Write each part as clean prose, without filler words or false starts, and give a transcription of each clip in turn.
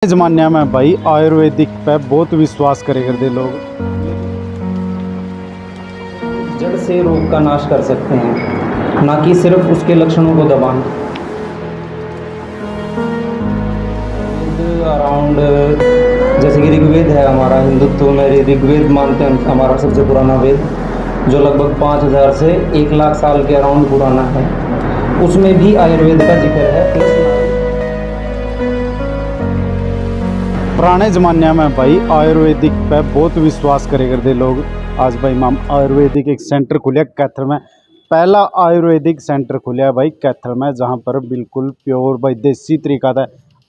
जमाने में भाई आयुर्वेदिक पे बहुत विश्वास करे करते लोग। जड़ से रोग का नाश कर सकते हैं, ना कि सिर्फ उसके लक्षणों को दबाना। अराउंड जैसे कि ऋग्वेद है हमारा, हिंदुत्व में ऋग्वेद मानते हैं हमारा सबसे पुराना वेद, जो लगभग 5000 से 1 लाख साल के अराउंड पुराना है। उसमें भी आयुर्वेद का जिक्र है। पुराने ज़माने में भाई आयुर्वेदिक पे बहुत विश्वास करे करते लोग। आज भाई माम आयुर्वेदिक एक सेंटर खुलिया कैथल में, पहला आयुर्वेदिक सेंटर खुलिया भाई कैथल में, जहाँ पर बिल्कुल प्योर भाई देसी तरीका था।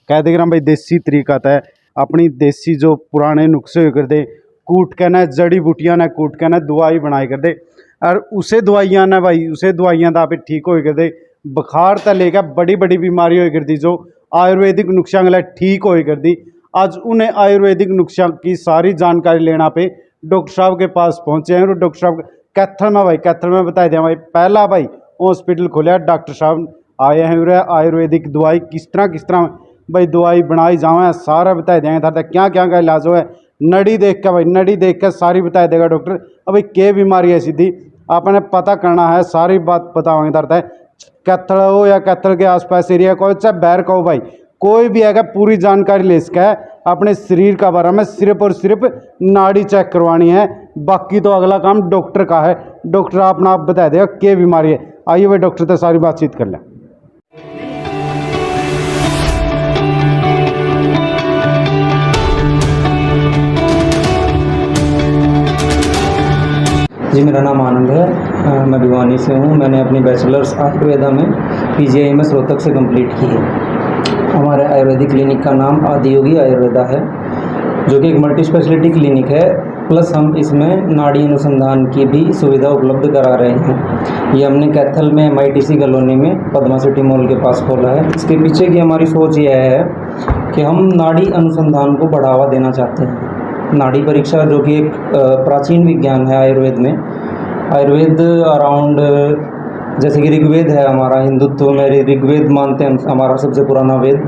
कह दे भाई देसी तरीका था, अपनी देसी जो पुराने नुस्खे हुए करते, कूट के ना जड़ी बूटियाँ ने कूट के ना दवाई बनाए करते, और उसे दवाइयाँ ने भाई उसे दवाइयाँ था ठीक हो करते। बुखार तो लेकर बड़ी बड़ी बीमारी हो करती जो आयुर्वेदिक नुस्खों गला ठीक हो करती। आज उन्हें आयुर्वेदिक नुस्खों की सारी जानकारी लेना पे डॉक्टर साहब के पास पहुंचे हैं। और डॉक्टर साहब कैथल में बताया दिया भाई पहला भाई हॉस्पिटल खोलिया, डॉक्टर साहब आए हैं। और आयुर्वेदिक दवाई किस तरह भाई दवाई बनाई जावे सारा बता देंगे। था क्या क्या का इलाज हो है, नड़ी देख के भाई नड़ी देख के सारी बता देगा डॉक्टर। अब भाई क्या बीमारी है सीधी आपने पता करना है, सारी बात बताओगे। था कैथल हो या कैथल के आसपास एरिया को चाहे बैर का हो भाई, कोई भी है पूरी जानकारी ले सका है अपने शरीर का बारे में। सिर्फ और सिर्फ नाड़ी चेक करवानी है, बाकी तो अगला काम डॉक्टर का है। डॉक्टर अपना आप बता देगा क्या बीमारी है। आइए भाई डॉक्टर से सारी बातचीत कर लें। जी, मेरा नाम आनंद है, मैं भिवानी से हूँ। मैंने अपनी बैचलर्स आयुर्वेदा में PGIMS रोहतक से कंप्लीट की है। हमारे आयुर्वेदिक क्लिनिक का नाम आदियोगी आयुर्वेदा है, जो कि एक मल्टी स्पेशलिटी क्लिनिक है। प्लस हम इसमें नाड़ी अनुसंधान की भी सुविधा उपलब्ध करा रहे हैं। ये हमने कैथल में MITC कॉलोनी में पद्मा सिटी मॉल के पास खोला है। इसके पीछे की हमारी सोच यह है कि हम नाड़ी अनुसंधान को बढ़ावा देना चाहते हैं। नाड़ी परीक्षा जो कि एक प्राचीन विज्ञान है आयुर्वेद में। आयुर्वेद अराउंड जैसे कि ऋग्वेद है हमारा, हिंदुत्व में ऋग्वेद मानते हैं हमारा सबसे पुराना वेद,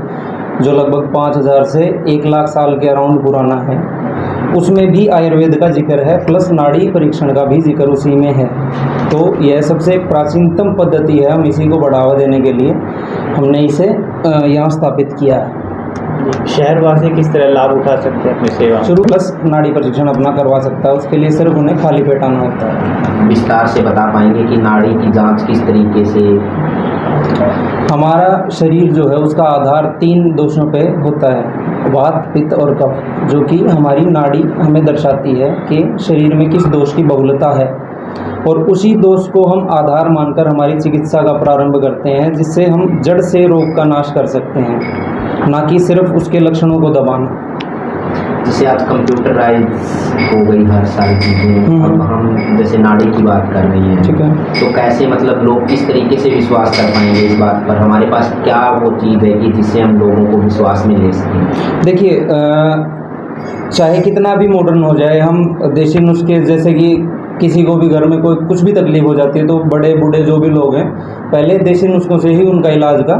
जो लगभग 5000 से 1 लाख साल के अराउंड पुराना है। उसमें भी आयुर्वेद का जिक्र है, प्लस नाड़ी परीक्षण का भी जिक्र उसी में है। तो यह सबसे प्राचीनतम पद्धति है। हम इसी को बढ़ावा देने के लिए हमने इसे यहाँ स्थापित किया है। शहरवासी किस तरह लाभ उठा सकते हैं अपनी सेवा शुरू प्लस नाड़ी परीक्षण अपना करवा सकता है, उसके लिए सिर्फ उन्हें खाली पेट आना होता है। विस्तार से बता पाएंगे कि नाड़ी की जांच किस तरीके से? हमारा शरीर जो है उसका आधार 3 दोषों पे होता है, वात, पित्त और कफ, जो कि हमारी नाड़ी हमें दर्शाती है कि शरीर में किस दोष की बहुलता है। और उसी दोष को हम आधार मानकर हमारी चिकित्सा का प्रारंभ करते हैं, जिससे हम जड़ से रोग का नाश कर सकते हैं, ना कि सिर्फ उसके लक्षणों को दबाना। जिसे आज कंप्यूटराइज हो गई हर सारी चीज़ें। अब हम जैसे नाड़ी की बात कर रही हैं, ठीक है, तो कैसे मतलब लोग किस तरीके से विश्वास कर पाएंगे इस बात पर? हमारे पास क्या वो चीज़ है कि जिससे हम लोगों को विश्वास में ले सकें? देखिए, चाहे कितना भी मॉडर्न हो जाए, हम देसी नुस्खे जैसे कि किसी को भी घर में कोई कुछ भी तकलीफ हो जाती है तो बड़े बूढ़े जो भी लोग हैं पहले देसी नुस्खों से ही उनका इलाज का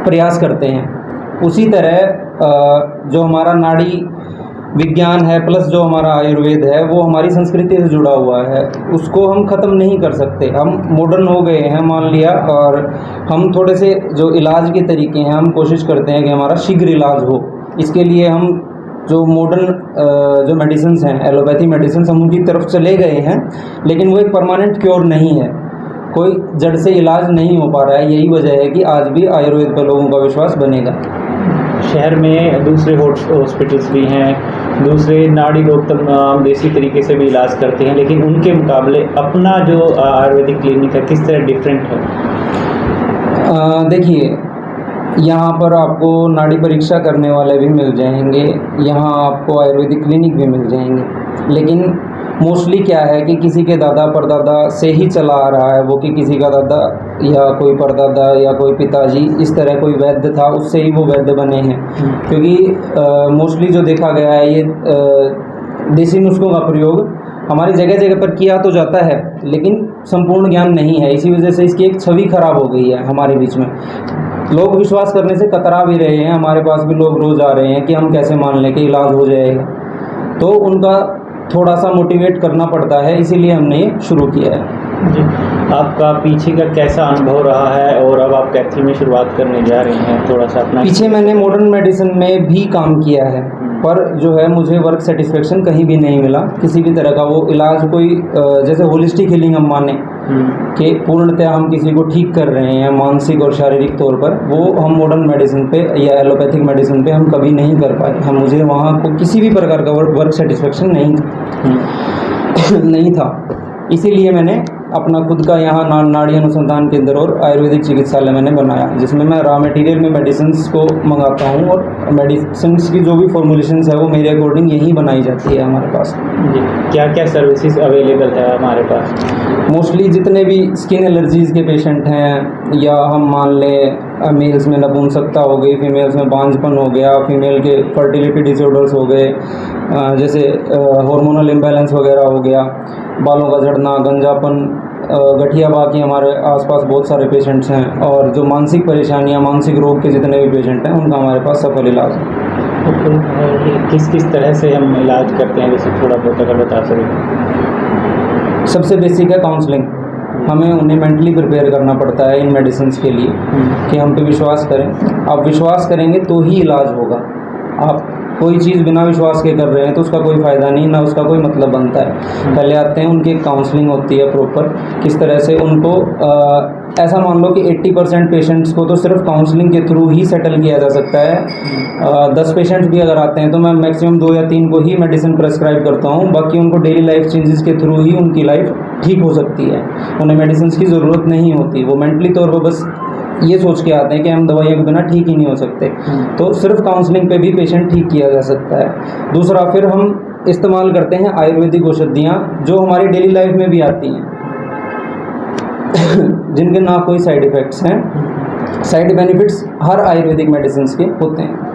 प्रयास करते हैं। उसी तरह जो हमारा नाड़ी विज्ञान है प्लस जो हमारा आयुर्वेद है वो हमारी संस्कृति से जुड़ा हुआ है, उसको हम ख़त्म नहीं कर सकते। हम मॉडर्न हो गए हैं मान लिया, और हम थोड़े से जो इलाज के तरीके हैं हम कोशिश करते हैं कि हमारा शीघ्र इलाज हो। इसके लिए हम जो मॉडर्न जो मेडिसिन्स हैं, एलोपैथी मेडिसिन्स, हम उनकी तरफ चले गए हैं, लेकिन वो एक परमानेंट क्योर नहीं है, कोई जड़ से इलाज नहीं हो पा रहा है। यही वजह है कि आज भी आयुर्वेद पर लोगों का विश्वास बनेगा। शहर में दूसरे हॉस्पिटल्स भी हैं, दूसरे नाड़ी लोग तमाम देसी तरीके से भी इलाज करते हैं, लेकिन उनके मुकाबले अपना जो आयुर्वेदिक क्लिनिक है किस तरह डिफरेंट है? देखिए, यहाँ पर आपको नाड़ी परीक्षा करने वाले भी मिल जाएंगे, यहाँ आपको आयुर्वेदिक क्लिनिक भी मिल जाएंगे, लेकिन मोस्टली क्या है कि किसी के दादा परदादा से ही चला आ रहा है वो, कि किसी का दादा या कोई परदादा या कोई पिताजी इस तरह कोई वैद्य था, उससे ही वो वैद्य बने हैं। क्योंकि मोस्टली जो देखा गया है ये देसी नुस्खों का प्रयोग हमारी जगह जगह पर किया तो जाता है, लेकिन संपूर्ण ज्ञान नहीं है। इसी वजह से इसकी एक छवि खराब हो गई है हमारे बीच में। लोग विश्वास करने से कतरा भी रहे हैं। हमारे पास भी लोग रोज़ आ रहे हैं कि हम कैसे मान लें कि इलाज हो जाएगा, तो उनका थोड़ा सा मोटिवेट करना पड़ता है, इसीलिए हमने ये शुरू किया है। जी, आपका पीछे का कैसा अनुभव रहा है और अब आप कैथल में शुरुआत करने जा रहे हैं, थोड़ा सा अपना। पीछे मैंने मॉडर्न मेडिसिन में भी काम किया है, पर जो है मुझे वर्क सेटिस्फेक्शन कहीं भी नहीं मिला किसी भी तरह का। वो इलाज कोई जैसे होलिस्टिक हीलिंग हम माने कि पूर्णतः हम किसी को ठीक कर रहे हैं मानसिक और शारीरिक तौर पर, वो हम मॉडर्न मेडिसिन पे या एलोपैथिक मेडिसिन पे हम कभी नहीं कर पाए। हम मुझे वहाँ को किसी भी प्रकार का वर्क सेटिस्फेक्शन नहीं था। इसीलिए मैंने अपना खुद का यहाँ नाड़ी अनुसंधान केंद्र और आयुर्वेदिक चिकित्सालय मैंने बनाया, जिसमें मैं रॉ मटेरियल में मेडिसिन्स को मंगाता हूँ और मेडिसिन्स की जो भी फॉर्मुलेशंस है वो मेरे अकॉर्डिंग यही बनाई जाती है हमारे पास। जी, क्या क्या सर्विसेज अवेलेबल है हमारे पास? मोस्टली जितने भी स्किन एलर्जीज़ के पेशेंट हैं, या हम मान लें मेल्स में नपुंसकता हो गई, फीमेल्स में बांझपन हो गया, फीमेल के फर्टिलिटी डिसऑर्डर्स हो गए, जैसे हार्मोनल इम्बैलेंस वगैरह हो गया, बालों का झड़ना, गंजापन, गठिया बाकी हमारे आसपास बहुत सारे पेशेंट्स हैं। और जो मानसिक परेशानियां, मानसिक रोग के जितने भी पेशेंट हैं उनका हमारे पास सफल इलाज है। तो किस किस तरह से हम इलाज करते हैं, जैसे थोड़ा बहुत अगर बता सकें? सबसे बेसिक है काउंसलिंग। हमें उन्हें मेंटली प्रिपेयर करना पड़ता है इन मेडिसिन के लिए कि हम पे विश्वास करें। आप विश्वास करेंगे तो ही इलाज होगा। आप कोई चीज़ बिना विश्वास के कर रहे हैं तो उसका कोई फ़ायदा नहीं, ना उसका कोई मतलब बनता है। पहले आते हैं उनकी काउंसलिंग होती है प्रॉपर, किस तरह से उनको ऐसा मान लो कि 80% पेशेंट्स को तो सिर्फ काउंसलिंग के थ्रू ही सेटल किया जा सकता है। 10 पेशेंट्स भी अगर आते हैं तो मैं मैक्सिमम 2 या 3 को ही मेडिसिन प्रेस्क्राइब करता हूँ, बाकी उनको डेली लाइफ चेंजेस के थ्रू ही उनकी लाइफ ठीक हो सकती है। उन्हें मेडिसिन की ज़रूरत नहीं होती, वो मेंटली तौर पर बस ये सोच के आते हैं कि हम दवाइयों के बिना ठीक ही नहीं हो सकते। तो सिर्फ काउंसलिंग पे भी पेशेंट ठीक किया जा सकता है। दूसरा, फिर हम इस्तेमाल करते हैं आयुर्वेदिक औषधियाँ जो हमारी डेली लाइफ में भी आती हैं जिनके ना कोई साइड इफ़ेक्ट्स हैं। साइड बेनिफिट्स हर आयुर्वेदिक मेडिसिन के होते हैं।